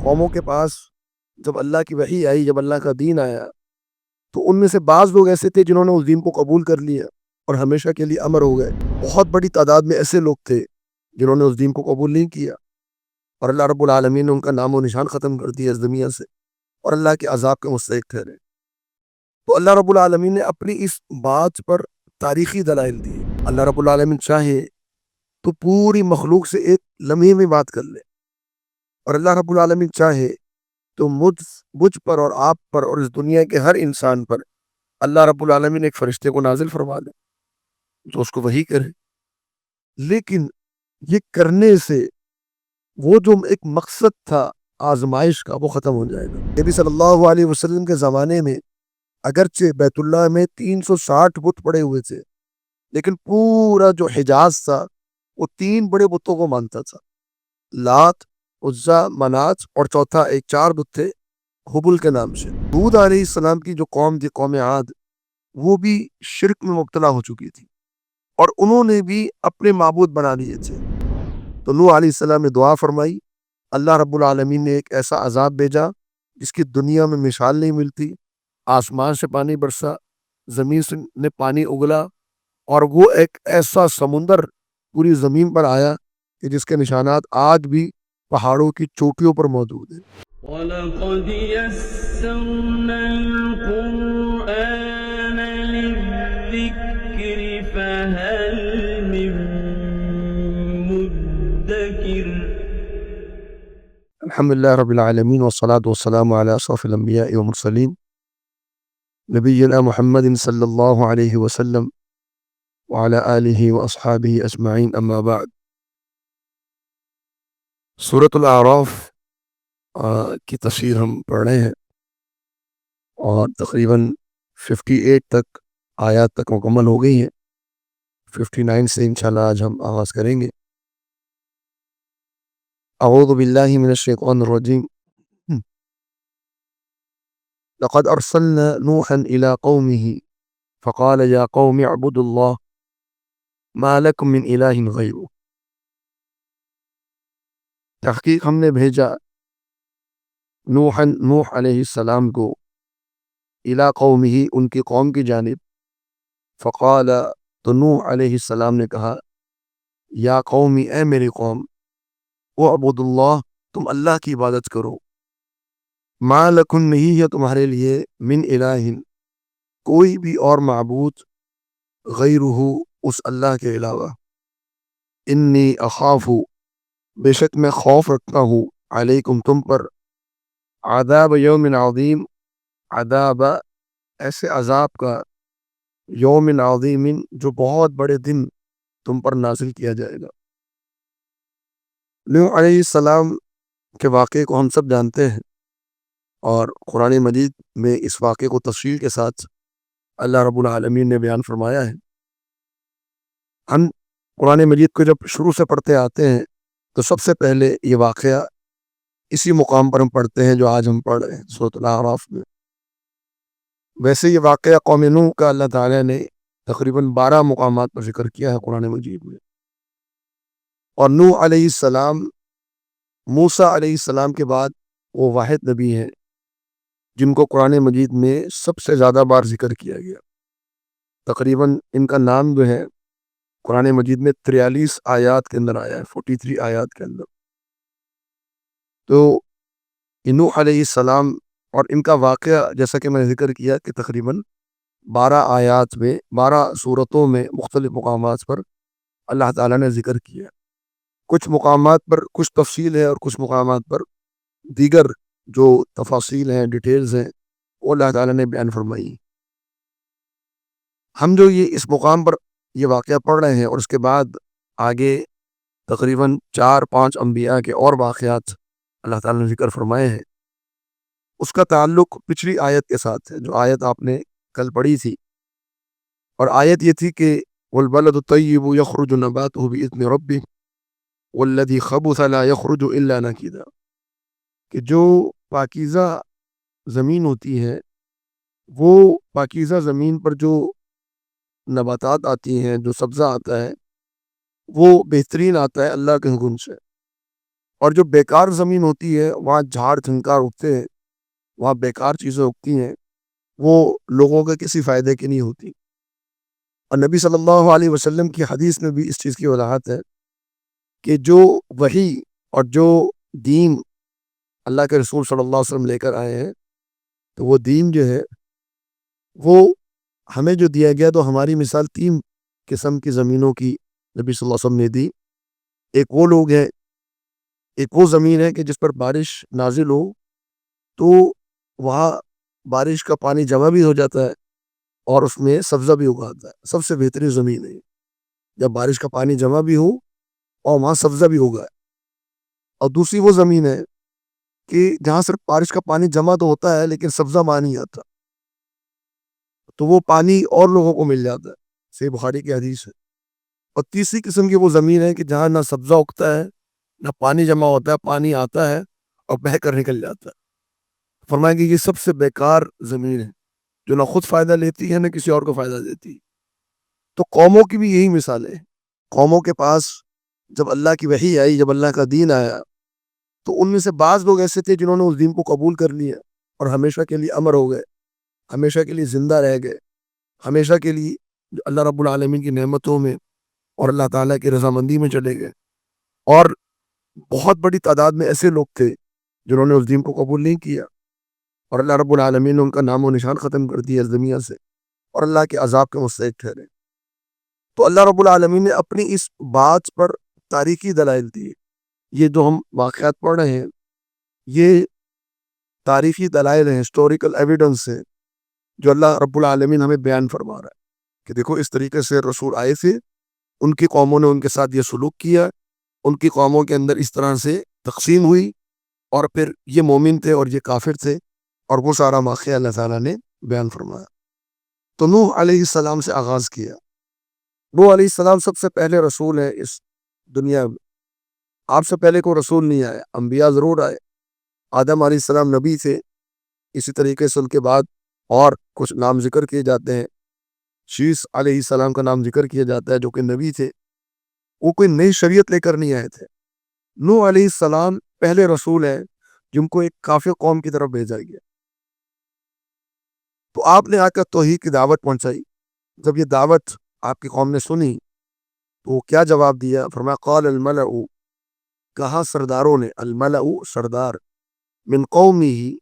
قوموں کے پاس جب اللہ کی وحی آئی، جب اللہ کا دین آیا، تو ان میں سے بعض لوگ ایسے تھے جنہوں نے اس دین کو قبول کر لیا اور ہمیشہ کے لیے امر ہو گئے۔ بہت بڑی تعداد میں ایسے لوگ تھے جنہوں نے اس دین کو قبول نہیں کیا، اور اللہ رب العالمین نے ان کا نام و نشان ختم کر دیا اس دنیا سے، اور اللہ کے عذاب کے مستحق ٹھہرے۔ تو اللہ رب العالمین نے اپنی اس بات پر تاریخی دلائل دی۔ اللہ رب العالمین چاہے تو پوری مخلوق سے ایک لمحے میں بات کر لے، اور اللہ رب العالمین چاہے تو مجھ پر اور آپ پر اور اس دنیا کے ہر انسان پر اللہ رب العالمین ایک فرشتے کو نازل فرما دے جو اس کو وحی کرے۔ لیکن یہ کرنے سے وہ جو ایک مقصد تھا آزمائش کا، وہ ختم ہو جائے گا۔ نبی صلی اللہ علیہ وسلم کے زمانے میں اگرچہ بیت اللہ میں 360 بت پڑے ہوئے تھے، لیکن پورا جو حجاز تھا وہ 3 بڑے بتوں کو مانتا تھا، لات، عزا، منات، اور چوتھا ایک 4 بت تھے حبل کے نام سے۔ ہود علیہ السلام کی جو قوم تھی، قوم عاد، وہ بھی شرک میں مبتلا ہو چکی تھی، اور انہوں نے بھی اپنے معبود بنا لیے تھے۔ تو نوح علیہ السلام نے دعا فرمائی، اللہ رب العالمین نے ایک ایسا عذاب بھیجا جس کی دنیا میں مثال نہیں ملتی۔ آسمان سے پانی برسا، زمین سے نے پانی اگلا، اور وہ ایک ایسا سمندر پوری زمین پر آیا کہ جس کے نشانات آج بھی پہاڑوں کی چوٹیوں پر موجود ہیں۔ وَلَقَدْ يَسَّرْنَا الْقُرْآنَ لِلذِّكْرِ فَهَلْ مِن مُّدَّكِرٍ۔ الحمدللہ رب العالمین والصلاة والسلام علی اشرف الانبیاء والمرسلین نبینا محمد صلی اللہ علیہ وسلم وعلی آلہ واصحابہ اجمعین، اما بعد۔ سورۃ الاعراف کی تفسیر ہم پڑھ رہے ہیں، اور تقریباً 58 تک آیات تک مکمل ہو گئی ہیں۔ 59 سے انشاءاللہ آج ہم آغاز کریں گے۔ اعوذ باللہ من الشیطان الرجیم۔ لقد ارسلنا نوحا الى قومه فقال یا قوم اعبدوا اللہ ما لکم من الہ غیرہ۔ تحقیق ہم نے بھیجا نوح علیہ السلام کو الی قومہ، ان کی قوم کی جانب۔ فقال، تو نوح علیہ السلام نے کہا، یا قومی، اے میری قوم، اعبدوا اللہ، تم اللہ کی عبادت کرو، ما لکم، نہیں ہے تمہارے لیے، من الہ، کوئی بھی اور معبود، غیرہ، اس اللہ کے علاوہ، انی اخاف، بے شک میں خوف رکھتا ہوں، علیکم، تم پر، عذاب یوم عظیم، عذاب ایسے عذاب کا، یوم عظیم، جو بہت بڑے دن تم پر نازل کیا جائے گا۔ نوح علیہ السلام کے واقعے کو ہم سب جانتے ہیں، اور قرآن مجید میں اس واقعے کو تفصیل کے ساتھ اللہ رب العالمین نے بیان فرمایا ہے۔ ہم قرآن مجید کو جب شروع سے پڑھتے آتے ہیں تو سب سے پہلے یہ واقعہ اسی مقام پر ہم پڑھتے ہیں جو آج ہم پڑھ رہے ہیں، سورۃ الاعراف میں۔ ویسے یہ واقعہ قوم نوح کا اللہ تعالیٰ نے تقریباً 12 مقامات پر ذکر کیا ہے قرآن مجید میں، اور نوح علیہ السلام موسیٰ علیہ السلام کے بعد وہ واحد نبی ہیں جن کو قرآن مجید میں سب سے زیادہ بار ذکر کیا گیا۔ تقریباً ان کا نام جو ہے قرآن مجید میں 43 آیات کے اندر آیا ہے، 43 آیات کے اندر۔ تو نوح علیہ السلام اور ان کا واقعہ، جیسا کہ میں نے ذکر کیا کہ تقریباً 12 آیات میں، 12 صورتوں میں مختلف مقامات پر اللہ تعالیٰ نے ذکر کیا۔ کچھ مقامات پر کچھ تفصیل ہے، اور کچھ مقامات پر دیگر جو تفاصیل ہیں، ڈیٹیلز ہیں، وہ اللہ تعالیٰ نے بیان فرمائی۔ ہم جو یہ اس مقام پر یہ واقعہ پڑھ رہے ہیں، اور اس کے بعد آگے تقریباً 4-5 انبیاء کے اور واقعات اللہ تعالیٰ نے ذکر فرمائے ہیں، اس کا تعلق پچھلی آیت کے ساتھ ہے جو آیت آپ نے کل پڑھی تھی، اور آیت یہ تھی کہ وَالْبَلَدُ الطَّيِّبُ يَخْرُجُ نَبَاتُهُ بِإِذْنِ رَبِّهِ وَالَّذِي خَبُثَ لَا يَخْرُجُ إِلَّا نَكِدًا، کہ جو پاکیزہ زمین ہوتی ہے، وہ پاکیزہ زمین پر جو نباتات آتی ہیں، جو سبزہ آتا ہے، وہ بہترین آتا ہے اللہ کے حکم سے، اور جو بیکار زمین ہوتی ہے وہاں جھاڑ جھنکار اگتے ہیں، وہاں بیکار چیزیں اگتی ہیں، وہ لوگوں کے کسی فائدے کی نہیں ہوتی۔ اور نبی صلی اللہ علیہ وسلم کی حدیث میں بھی اس چیز کی وضاحت ہے کہ جو وحی اور جو دین اللہ کے رسول صلی اللہ علیہ وسلم لے کر آئے ہیں، تو وہ دین جو ہے وہ ہمیں جو دیا گیا، تو ہماری مثال 3 قسم کی زمینوں کی نبی صلی اللہ علیہ وسلم نے دی۔ ایک وہ لوگ ہیں، ایک وہ زمین ہے کہ جس پر بارش نازل ہو تو وہاں بارش کا پانی جمع بھی ہو جاتا ہے اور اس میں سبزہ بھی اگاتا ہے۔ سب سے بہترین زمین ہے جب بارش کا پانی جمع بھی ہو اور وہاں سبزہ بھی اگا ہے۔ اور دوسری وہ زمین ہے کہ جہاں صرف بارش کا پانی جمع تو ہوتا ہے لیکن سبزہ وہاں نہیں آتا، تو وہ پانی اور لوگوں کو مل جاتا ہے، صحیح بخاری کی حدیث ہے۔ اور تیسری قسم کی وہ زمین ہے کہ جہاں نہ سبزہ اگتا ہے نہ پانی جمع ہوتا ہے، پانی آتا ہے اور بہہ کر نکل جاتا ہے۔ فرمائیں کہ یہ سب سے بیکار زمین ہے جو نہ خود فائدہ لیتی ہے نہ کسی اور کو فائدہ دیتی ہے۔ تو قوموں کی بھی یہی مثال ہے۔ قوموں کے پاس جب اللہ کی وحی آئی، جب اللہ کا دین آیا، تو ان میں سے بعض لوگ ایسے تھے جنہوں نے اس دین کو قبول کر لیا اور ہمیشہ کے لیے امر ہو گئے، ہمیشہ کے لیے زندہ رہ گئے، ہمیشہ کے لیے اللہ رب العالمین کی نعمتوں میں اور اللہ تعالیٰ کی رضامندی میں چلے گئے۔ اور بہت بڑی تعداد میں ایسے لوگ تھے جنہوں نے اس دین کو قبول نہیں کیا، اور اللہ رب العالمین نے ان کا نام و نشان ختم کر دیا اس دنیا سے، اور اللہ کے عذاب کے مستحق ٹھہرے۔ تو اللہ رب العالمین نے اپنی اس بات پر تاریخی دلائل دی۔ یہ جو ہم واقعات پڑھ رہے ہیں یہ تاریخی دلائل ہیں، ہسٹوریکل ایویڈنس ہے جو اللہ رب العالمین ہمیں بیان فرما رہا ہے کہ دیکھو اس طریقے سے رسول آئے تھے، ان کی قوموں نے ان کے ساتھ یہ سلوک کیا، ان کی قوموں کے اندر اس طرح سے تقسیم ہوئی، اور پھر یہ مومن تھے اور یہ کافر تھے، اور وہ سارا واقعہ اللہ تعالیٰ نے بیان فرمایا۔ تو نوح علیہ السلام سے آغاز کیا۔ نوح علیہ السلام سب سے پہلے رسول ہے اس دنیا میں۔ آپ سے پہلے کوئی رسول نہیں آیا، انبیاء ضرور آئے۔ آدم علیہ السلام نبی تھے، اسی طریقے سے ان کے بعد اور کچھ نام ذکر کیے جاتے ہیں۔ شیس علیہ السلام کا نام ذکر کیا جاتا ہے جو کہ نبی تھے، وہ کوئی نئی شریعت لے کر نہیں آئے تھے۔ نوح علیہ السلام پہلے رسول ہیں جن کو ایک کافر قوم کی طرف بھیجا گیا، تو آپ نے آ کر توحید کی دعوت پہنچائی۔ جب یہ دعوت آپ کی قوم نے سنی تو وہ کیا جواب دیا؟ فرمایا قال الملأ، کہا سرداروں نے، الملأ سردار، من قومی،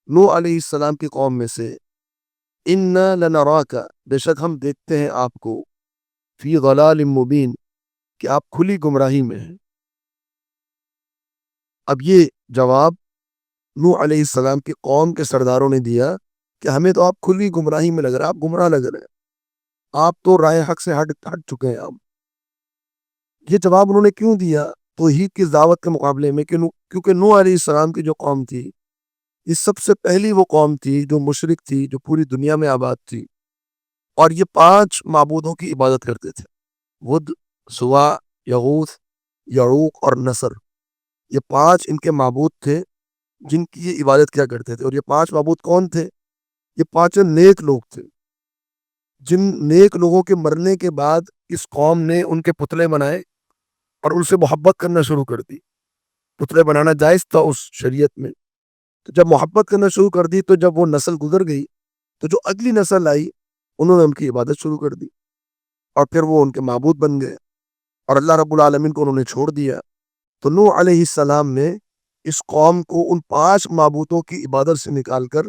نوح علیہ السلام کی قوم میں سے، انا لنراک، بے شک ہم دیکھتے ہیں آپ کو، فی ضلال مبین، کہ آپ کھلی گمراہی میں ہیں۔ اب یہ جواب نوح علیہ السلام کی قوم کے سرداروں نے دیا کہ ہمیں تو آپ کھلی گمراہی میں لگ رہے ہیں، آپ گمراہ لگ رہے ہیں، آپ تو رائے حق سے ہٹ چکے ہیں۔ آپ یہ جواب انہوں نے کیوں دیا توحید کی دعوت کے مقابلے میں؟ کیونکہ نوح علیہ السلام کی جو قوم تھی یہ سب سے پہلی وہ قوم تھی جو مشرک تھی، جو پوری دنیا میں آباد تھی، اور یہ 5 معبودوں کی عبادت کرتے تھے: ود، سوا، یغوث، یعوق اور نصر۔ یہ 5 ان کے معبود تھے جن کی یہ عبادت کیا کرتے تھے۔ اور یہ 5 معبود کون تھے؟ یہ 5 نیک لوگ تھے، جن نیک لوگوں کے مرنے کے بعد اس قوم نے ان کے پتلے بنائے اور ان سے محبت کرنا شروع کر دی۔ پتلے بنانا جائز تھا اس شریعت میں، تو جب محبت کرنا شروع کر دی تو جب وہ نسل گزر گئی تو جو اگلی نسل آئی انہوں نے ان کی عبادت شروع کر دی، اور پھر وہ ان کے معبود بن گئے اور اللہ رب العالمین کو انہوں نے چھوڑ دیا۔ تو نوح علیہ السلام نے اس قوم کو ان 5 معبودوں کی عبادت سے نکال کر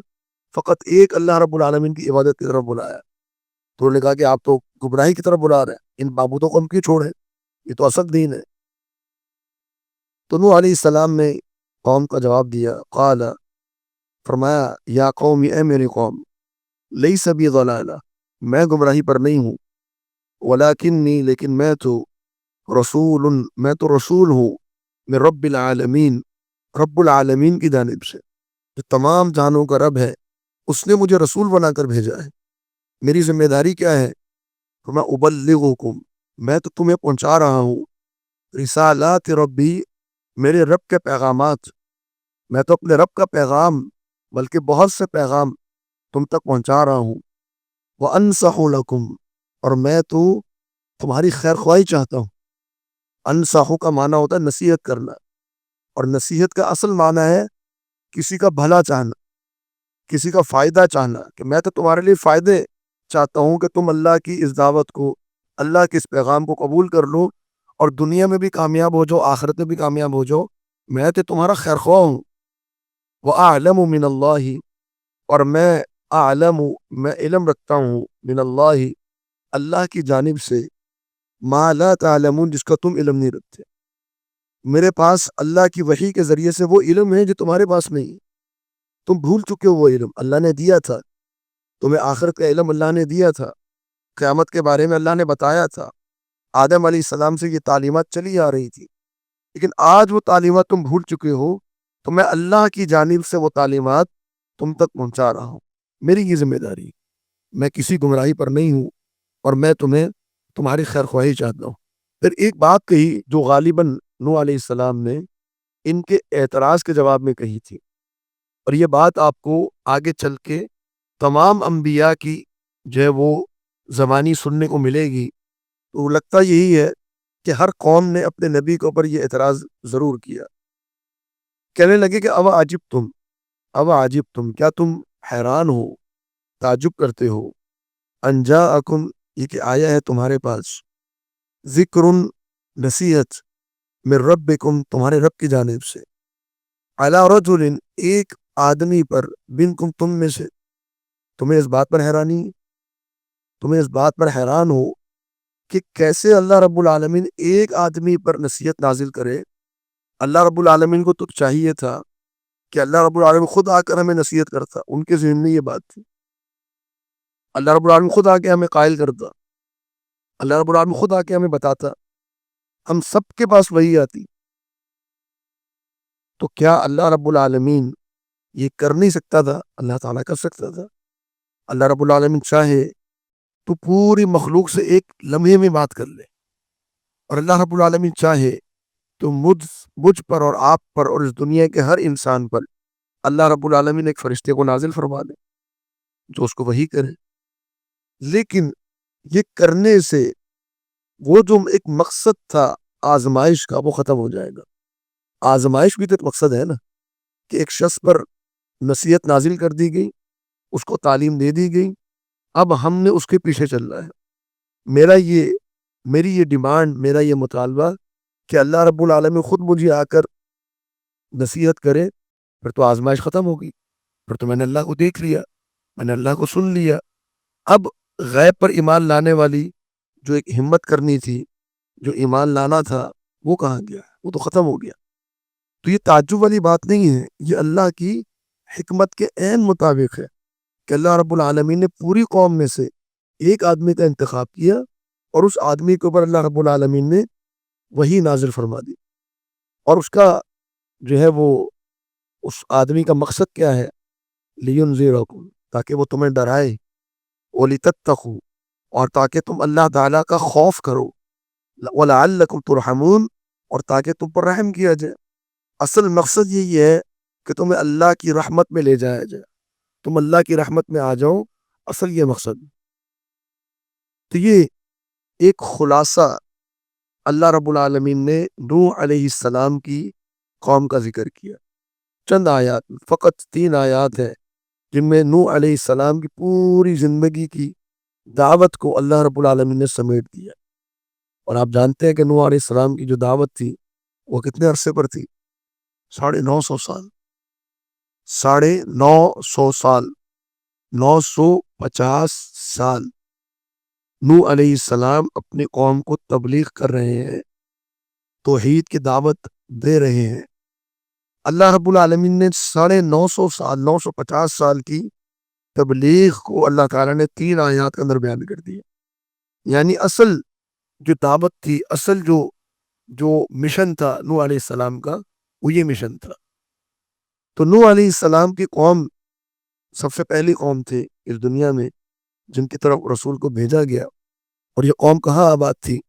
فقط ایک اللہ رب العالمین کی عبادت کی طرف بلایا۔ تو انہوں نے کہا کہ آپ تو گمراہی کی طرف بلا رہے ہیں، ان معبودوں کو ہم کیوں چھوڑیں، یہ تو اصل دین ہے۔ تو نوح علیہ السلام نے قوم کا جواب دیا، قال، فرمایا، یا قوم، اے میری قوم، لیس بی ضلالہ، میں گمراہی پر نہیں ہوں، ولیکنی، لیکن میں تو رسول ہوں، میں رب العالمین، رب العالمین کی جانب سے، جو تمام جہانوں کا رب ہے، اس نے مجھے رسول بنا کر بھیجا ہے۔ میری ذمہ داری کیا ہے؟ تو میں ابلغکم، میں تو تمہیں پہنچا رہا ہوں، رسالات ربی، میرے رب کے پیغامات، میں تو اپنے رب کا پیغام بلکہ بہت سے پیغام تم تک پہنچا رہا ہوں۔ وَأَنصَحُ لَكُمْ، اور میں تو تمہاری خیر خواہی چاہتا ہوں۔ انصحو کا معنی ہوتا ہے نصیحت کرنا، اور نصیحت کا اصل معنی ہے کسی کا بھلا چاہنا، کسی کا فائدہ چاہنا، کہ میں تو تمہارے لیے فائدے چاہتا ہوں کہ تم اللہ کی اس دعوت کو، اللہ کے اس پیغام کو قبول کر لو اور دنیا میں بھی کامیاب ہو جاؤ، آخرت میں بھی کامیاب ہو جاؤ۔ میں تو تمہارا خیر خواہ ہوں۔ وَأَعْلَمُ مِنَ اللَّهِ، اور میں علم رکھتا ہوں من اللہ، اللہ کی جانب سے، ما لا تعلمون، جس کا تم علم نہیں رکھتے۔ میرے پاس اللہ کی وحی کے ذریعے سے وہ علم ہے جو تمہارے پاس نہیں۔ تم بھول چکے ہو، وہ علم اللہ نے دیا تھا تمہیں، آخرت کا علم اللہ نے دیا تھا، قیامت کے بارے میں اللہ نے بتایا تھا، آدم علیہ السلام سے یہ تعلیمات چلی آ رہی تھی، لیکن آج وہ تعلیمات تم بھول چکے ہو، تو میں اللہ کی جانب سے وہ تعلیمات تم تک پہنچا رہا ہوں۔ میری یہ ذمہ داری، میں کسی گمراہی پر نہیں ہوں، اور میں تمہاری خیر خواہی چاہتا ہوں۔ پھر ایک بات کہی جو غالباً نوح علیہ السلام نے ان کے اعتراض کے جواب میں کہی تھی، اور یہ بات آپ کو آگے چل کے تمام انبیاء کی جو ہے وہ زبانی سننے کو ملے گی۔ تو لگتا یہی ہے کہ ہر قوم نے اپنے نبی کے اوپر یہ اعتراض ضرور کیا، کہنے لگے کہ اب عجب تم، کیا تم حیران ہو، تعجب کرتے ہو، انجاءکم، یہ کہ آیا ہے تمہارے پاس، ذکر، نصیحت، من ربکم، تمہارے رب کی جانب سے، علی رجل، ایک آدمی پر، منکم، تم میں سے۔ تمہیں اس بات پر حیرانی، تمہیں اس بات پر حیران ہو کہ کیسے اللہ رب العالمین ایک آدمی پر نصیحت نازل کرے۔ اللہ رب العالمین کو تو چاہیے تھا کہ اللہ رب العالمین خود آ کر ہمیں نصیحت کرتا، ان کے ذہن میں یہ بات تھی۔ اللہ رب العالمین خود آ کے ہمیں قائل کرتا، اللہ رب العالمین خود آ کے ہمیں بتاتا، ہم سب کے پاس وہی آتی۔ تو کیا اللہ رب العالمین یہ کر نہیں سکتا تھا؟ اللہ تعالیٰ کر سکتا تھا۔ اللہ رب العالمین چاہے تو پوری مخلوق سے ایک لمحے میں بات کر لے، اور اللہ رب العالمین چاہے تو مجھ پر اور آپ پر اور اس دنیا کے ہر انسان پر اللہ رب العالمین ایک فرشتے کو نازل فرما دے جو اس کو وحی کرے۔ لیکن یہ کرنے سے وہ جو ایک مقصد تھا آزمائش کا، وہ ختم ہو جائے گا۔ آزمائش بھی تو ایک مقصد ہے نا، کہ ایک شخص پر نصیحت نازل کر دی گئی، اس کو تعلیم دے دی گئی، اب ہم نے اس کے پیچھے چل رہا ہے۔ میری یہ ڈیمانڈ، میرا یہ مطالبہ کہ اللہ رب العالمین خود مجھے آ کر نصیحت کرے، پھر تو آزمائش ختم ہوگی، پھر تو میں نے اللہ کو دیکھ لیا، میں نے اللہ کو سن لیا۔ اب غیب پر ایمان لانے والی جو ایک ہمت کرنی تھی، جو ایمان لانا تھا، وہ کہاں گیا؟ وہ تو ختم ہو گیا۔ تو یہ تعجب والی بات نہیں ہے، یہ اللہ کی حکمت کے عین مطابق ہے کہ اللہ رب العالمین نے پوری قوم میں سے ایک آدمی کا انتخاب کیا، اور اس آدمی کے اوپر اللہ رب العالمین نے وہی نازل فرما دی۔ اور اس کا جو ہے وہ اس آدمی کا مقصد کیا ہے؟ لِيُنذِرَكُمْ، تاکہ وہ تمہیں ڈرائے، وَلِتَتَّقُوا، اور تاکہ تم اللہ تعالیٰ کا خوف کرو، وَلَعَلَّكُمْ تُرْحَمُونَ، اور تاکہ تم پر رحم کیا جائے۔ اصل مقصد یہی ہے کہ تمہیں اللہ کی رحمت میں لے جایا جائے، تم اللہ کی رحمت میں آ جاؤ، اصل یہ مقصد۔ تو یہ ایک خلاصہ اللہ رب العالمین نے نوح علیہ السلام کی قوم کا ذکر کیا، چند آیات، فقط 3 آیات ہیں جن میں نوح علیہ السلام کی پوری زندگی کی دعوت کو اللہ رب العالمین نے سمیٹ دیا۔ اور آپ جانتے ہیں کہ نوح علیہ السلام کی جو دعوت تھی وہ کتنے عرصے پر تھی؟ 950 سال، 950 سال، 950 سال نوح علیہ السلام اپنی قوم کو تبلیغ کر رہے ہیں، توحید کی دعوت دے رہے ہیں۔ اللہ رب العالمین نے 950 سال، 950 سال کی تبلیغ کو اللہ تعالیٰ نے 3 آیات کے اندر بیان کر دیا۔ یعنی اصل جو دعوت تھی، اصل جو مشن تھا نوح علیہ السلام کا، وہ یہ مشن تھا۔ تو نوح علیہ السلام کی قوم سب سے پہلی قوم تھی اس دنیا میں جن کی طرف رسول کو بھیجا گیا۔ اور یہ قوم کہاں آباد تھی؟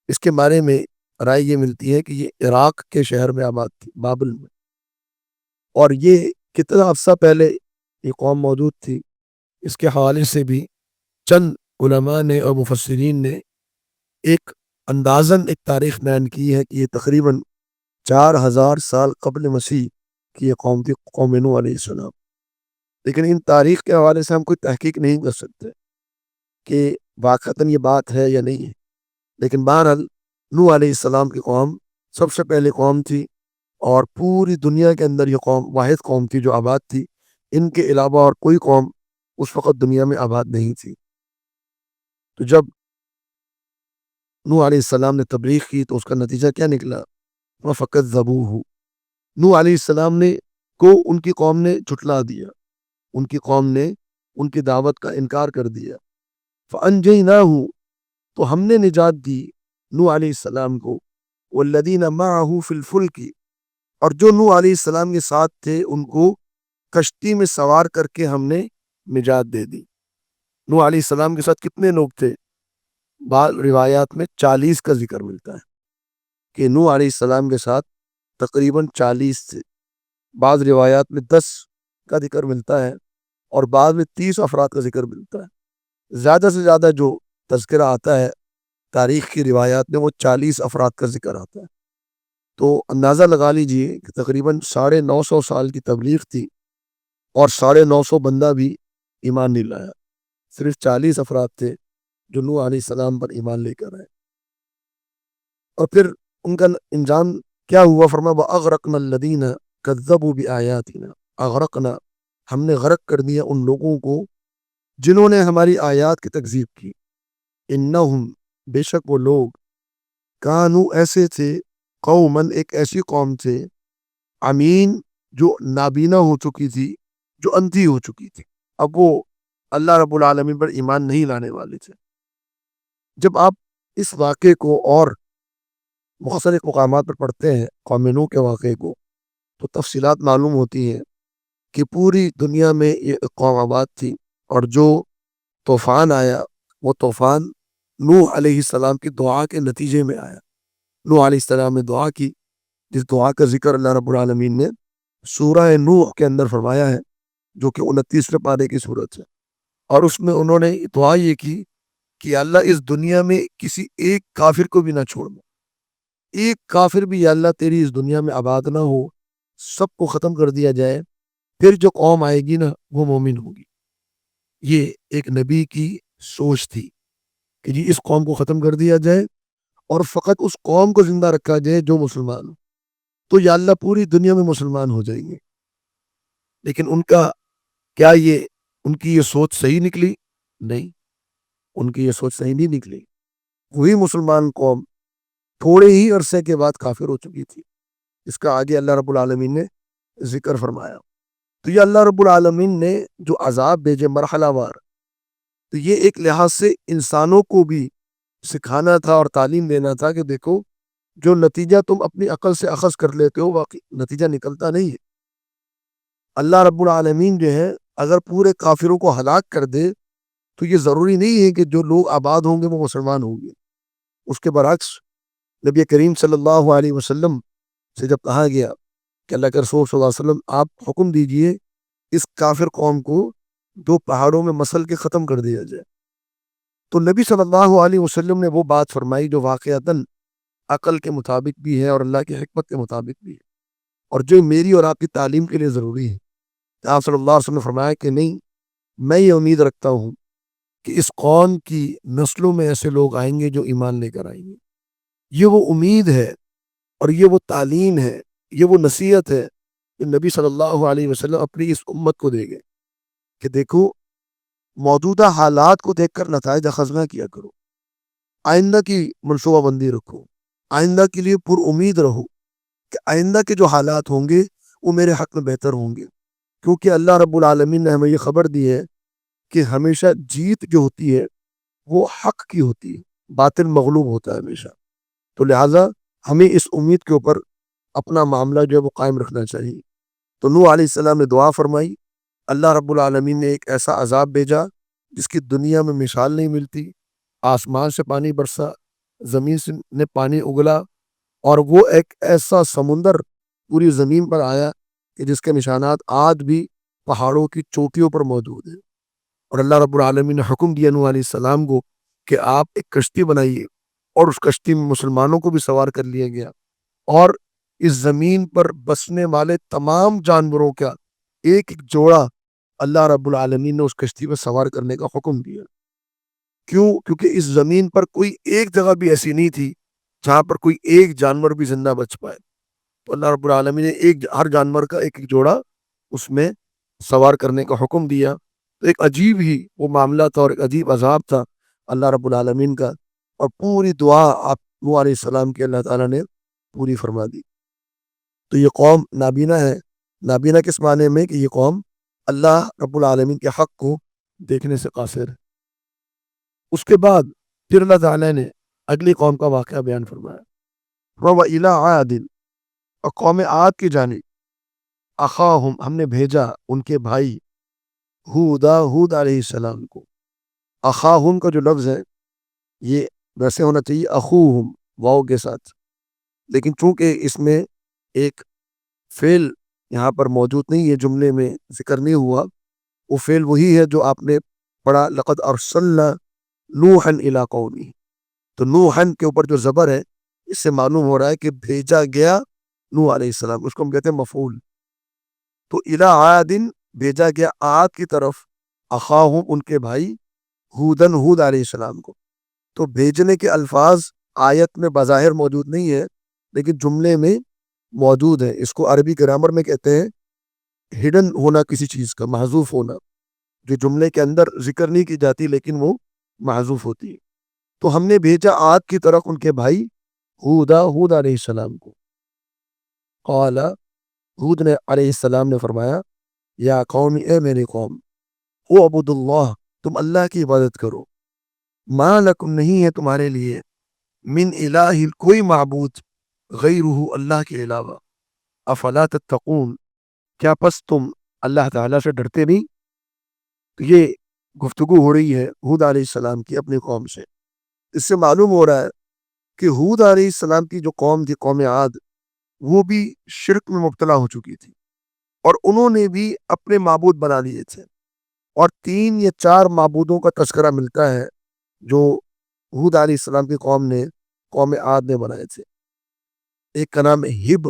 اس کے بارے میں رائے یہ ملتی ہے کہ یہ عراق کے شہر میں آباد تھی، بابل میں۔ اور یہ کتنا عرصہ پہلے یہ قوم موجود تھی، اس کے حوالے سے بھی چند علماء نے اور مفسرین نے ایک اندازاً ایک تاریخ بیان کی ہے کہ یہ تقریباً 4000 سال قبل مسیح کی یہ قوم تھی، قوم نوح علیہ السلام۔ لیکن ان تاریخ کے حوالے سے ہم کوئی تحقیق نہیں کر سکتے کہ واقعتاً یہ بات ہے یا نہیں ہے، لیکن بہرحال نوح علیہ السلام کی قوم سب سے پہلی قوم تھی، اور پوری دنیا کے اندر یہ قوم واحد قوم تھی جو آباد تھی۔ ان کے علاوہ اور کوئی قوم اس وقت دنیا میں آباد نہیں تھی۔ تو جب نوح علیہ السلام نے تبلیغ کی تو اس کا نتیجہ کیا نکلا؟ وَفَكَذَّبُوهُ، نوح علیہ السلام کو ان کی قوم نے جھٹلا دیا، ان کی قوم نے ان کی دعوت کا انکار کر دیا۔ فَأَنْجَيْنَاهُ، تو ہم نے نجات دی نوح علیہ السلام کو، وَالَّذِينَ مَعَهُ فِي الْفُلْكِ، اور جو نوح علیہ السلام کے ساتھ تھے ان کو کشتی میں سوار کر کے ہم نے نجات دے دی۔ نوح علیہ السلام کے ساتھ کتنے لوگ تھے؟ بعض روایات میں 40 کا ذکر ملتا ہے کہ نوح علیہ السلام کے ساتھ تقریباً 40 تھے۔ بعض روایات میں 10 کا ذکر ملتا ہے، اور بعض میں 30 افراد کا ذکر ملتا ہے۔ زیادہ سے زیادہ جو تذکرہ آتا ہے تاریخ کی روایات میں وہ 40 افراد کا ذکر آتا ہے۔ تو اندازہ لگا لیجئے کہ تقریباً 950 سال کی تبلیغ تھی، اور 950 بندہ بھی ایمان نہیں لایا، صرف 40 افراد تھے جو نوح علیہ السلام پر ایمان لے کر آئے۔ اور پھر ان کا انجام کیا ہوا؟ فرمایا وَأَغْرَقْنَا الَّذِينَ كَذَّبُوا بِآيَاتِنَا، اغرقنا، ہم نے غرق کر دیا ان لوگوں کو جنہوں نے ہماری آیات کی تکذیب کی۔ انہم، بے شک وہ لوگ، کانو ایسے تھے، قومن ایک ایسی قوم تھے، امین جو نابینا ہو چکی تھی، جو اندھی ہو چکی تھی۔ اب وہ اللہ رب العالمین پر ایمان نہیں لانے والے تھے۔ جب آپ اس واقعے کو اور مختلف مقامات پر پڑھتے ہیں، قوم نوح کے واقعے کو، تو تفصیلات معلوم ہوتی ہیں کہ پوری دنیا میں یہ قوم آباد تھی، اور جو طوفان آیا وہ طوفان نوح علیہ السلام کی دعا کے نتیجے میں آیا۔ نوح علیہ السلام نے دعا کی، جس دعا کا ذکر اللہ رب العالمین نے سورہ نوح کے اندر فرمایا ہے، جو کہ 29ویں پارے کی صورت ہے۔ اور اس میں انہوں نے دعا یہ کی کہ اللہ اس دنیا میں کسی ایک کافر کو بھی نہ چھوڑنا، ایک کافر بھی یا اللہ تیری اس دنیا میں آباد نہ ہو، سب کو ختم کر دیا جائے، پھر جو قوم آئے گی نا وہ مومن ہوگی۔ یہ ایک نبی کی سوچ تھی کہ جی اس قوم کو ختم کر دیا جائے اور فقط اس قوم کو زندہ رکھا جائے جو مسلمان ہو، تو یا اللہ پوری دنیا میں مسلمان ہو جائیں گے۔ لیکن ان کا کیا ان کی یہ سوچ صحیح نکلی؟ نہیں، ان کی یہ سوچ صحیح نہیں نکلی۔ وہی مسلمان قوم تھوڑے ہی عرصے کے بعد کافر ہو چکی تھی۔ اس کا آگے اللہ رب العالمین نے ذکر فرمایا۔ تو یہ اللہ رب العالمین نے جو عذاب بھیجے مرحلہ وار، تو یہ ایک لحاظ سے انسانوں کو بھی سکھانا تھا اور تعلیم دینا تھا کہ دیکھو جو نتیجہ تم اپنی عقل سے اخذ کر لیتے ہو واقعی نتیجہ نکلتا نہیں ہے۔ اللہ رب العالمین جو ہے اگر پورے کافروں کو ہلاک کر دے تو یہ ضروری نہیں ہے کہ جو لوگ آباد ہوں گے وہ مسلمان ہوں گے۔ اس کے برعکس نبی کریم صلی اللہ علیہ وسلم سے جب کہا گیا کہ اللہ کے رسول صلی اللہ علیہ وسلم آپ حکم دیجئے اس کافر قوم کو دو پہاڑوں میں مسل کے ختم کر دیا جائے، تو نبی صلی اللہ علیہ وسلم نے وہ بات فرمائی جو واقعتاً عقل کے مطابق بھی ہے اور اللہ کی حکمت کے مطابق بھی ہے، اور جو میری اور آپ کی تعلیم کے لیے ضروری ہے۔ آپ صلی اللہ علیہ وسلم نے فرمایا کہ نہیں، میں یہ امید رکھتا ہوں کہ اس قوم کی نسلوں میں ایسے لوگ آئیں گے جو ایمان لے کر آئیں گے۔ یہ وہ امید ہے اور یہ وہ تعلیم ہے، یہ وہ نصیحت ہے کہ نبی صلی اللہ علیہ وسلم اپنی اس امت کو دے گئے کہ دیکھو موجودہ حالات کو دیکھ کر نتائج اخذ نہ کیا کرو، آئندہ کی منصوبہ بندی رکھو، آئندہ کے لیے پر امید رہو کہ آئندہ کے جو حالات ہوں گے وہ میرے حق میں بہتر ہوں گے، کیونکہ اللہ رب العالمین نے ہمیں یہ خبر دی ہے کہ ہمیشہ جیت جو ہوتی ہے وہ حق کی ہوتی ہے، باطل مغلوب ہوتا ہے ہمیشہ۔ تو لہٰذا ہمیں اس امید کے اوپر اپنا معاملہ جو ہے وہ قائم رکھنا چاہیے۔ تو نوح علیہ السلام نے دعا فرمائی، اللہ رب العالمین نے ایک ایسا عذاب بھیجا جس کی دنیا میں مثال نہیں ملتی۔ آسمان سے پانی برسا، زمین سے نے پانی اگلا، اور وہ ایک ایسا سمندر پوری زمین پر آیا کہ جس کے نشانات آج بھی پہاڑوں کی چوٹیوں پر موجود ہیں۔ اور اللہ رب العالمین نے حکم دیا نوح علیہ السلام کو کہ آپ ایک کشتی بنائیے، اور اس کشتی میں مسلمانوں کو بھی سوار کر لیا گیا، اور اس زمین پر بسنے والے تمام جانوروں کا ایک ایک جوڑا اللہ رب العالمین نے اس کشتی پر سوار کرنے کا حکم دیا۔ کیوں؟ کیونکہ اس زمین پر کوئی ایک جگہ بھی ایسی نہیں تھی جہاں پر کوئی ایک جانور بھی زندہ بچ پائے، تو اللہ رب العالمین نے ہر جانور کا ایک ایک جوڑا اس میں سوار کرنے کا حکم دیا۔ تو ایک عجیب ہی وہ معاملہ تھا اور ایک عجیب عذاب تھا اللہ رب العالمین کا، اور پوری دعا آپ نوح علیہ السلام کی اللہ تعالیٰ نے پوری فرما دی۔ تو یہ قوم نابینا ہے۔ نابینا کس معنی میں؟ کہ یہ قوم اللہ رب العالمین کے حق کو دیکھنے سے قاصر ہے۔ اس کے بعد پھر اللہ تعالیٰ نے اگلی قوم کا واقعہ بیان فرمایا، وَإِلَىٰ عَادٍ، اور قوم عاد کی جانب اخاہم، ہم نے بھیجا ان کے بھائی ہود علیہ السلام کو۔ اخاہم کا جو لفظ ہے یہ ویسے ہونا چاہیے اخوہم واو کے ساتھ، لیکن چونکہ اس میں ایک فعل یہاں پر موجود نہیں ہے، جملے میں ذکر نہیں ہوا، وہ فعل وہی ہے جو آپ نے پڑھا لقد ارسلنا نوحا الی قومہ۔ تو نوحن کے اوپر جو زبر ہے اس سے معلوم ہو رہا ہے کہ بھیجا گیا نوح علیہ السلام، اس کو ہم کہتے ہیں مفعول۔ تو الی عاد، بھیجا گیا عاد کی طرف، اخاہم ان کے بھائی، ہود علیہ السلام کو۔ تو بھیجنے کے الفاظ آیت میں بظاہر موجود نہیں ہے لیکن جملے میں موجود ہے۔ اس کو عربی گرامر میں کہتے ہیں ہڈن ہونا، کسی چیز کا محذوف ہونا، جو جملے کے اندر ذکر نہیں کی جاتی لیکن وہ محذوف ہوتی ہے۔ تو ہم نے بھیجا عاد کی طرف ان کے بھائی ہود علیہ السلام کو۔ قال، ہود علیہ السلام نے فرمایا، یا قوم، اے میری قوم، اعبدوا اللہ، تم اللہ کی عبادت کرو، ما لکم، نہیں ہے تمہارے لیے، من الہ، کوئی معبود، غیرہ، اللہ کے علاوہ، افلا تتقون، کیا پس تم اللہ تعالیٰ سے ڈرتے نہیں؟ تو یہ گفتگو ہو رہی ہے ہود علیہ السلام کی اپنی قوم سے۔ اس سے معلوم ہو رہا ہے کہ ہود علیہ السلام کی جو قوم تھی، قوم عاد، وہ بھی شرک میں مبتلا ہو چکی تھی، اور انہوں نے بھی اپنے معبود بنا لیے تھے، اور 3 یا 4 معبودوں کا تذکرہ ملتا ہے جو ہود علیہ السلام کی قوم عاد نے بنائے تھے۔ ایک کا نام ہب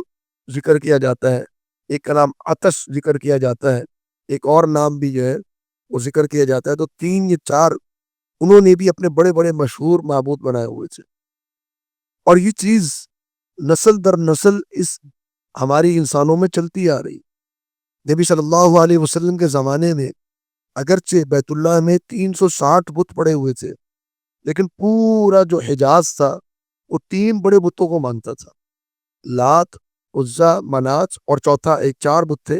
ذکر کیا جاتا ہے، ایک کا نام عطش ذکر کیا جاتا ہے، ایک اور نام بھی جو ہے وہ ذکر کیا جاتا ہے۔ تو 3 یا 4 انہوں نے بھی اپنے بڑے بڑے مشہور معبود بنائے ہوئے تھے، اور یہ چیز نسل در نسل اس ہماری انسانوں میں چلتی آ رہی۔ نبی صلی اللہ علیہ وسلم کے زمانے میں اگرچہ بیت اللہ میں 360 بت پڑے ہوئے تھے، لیکن پورا جو حجاز تھا وہ 3 بڑے بتوں کو مانتا تھا، لات، عزا، منات، اور چوتھا ایک 4 بت تھے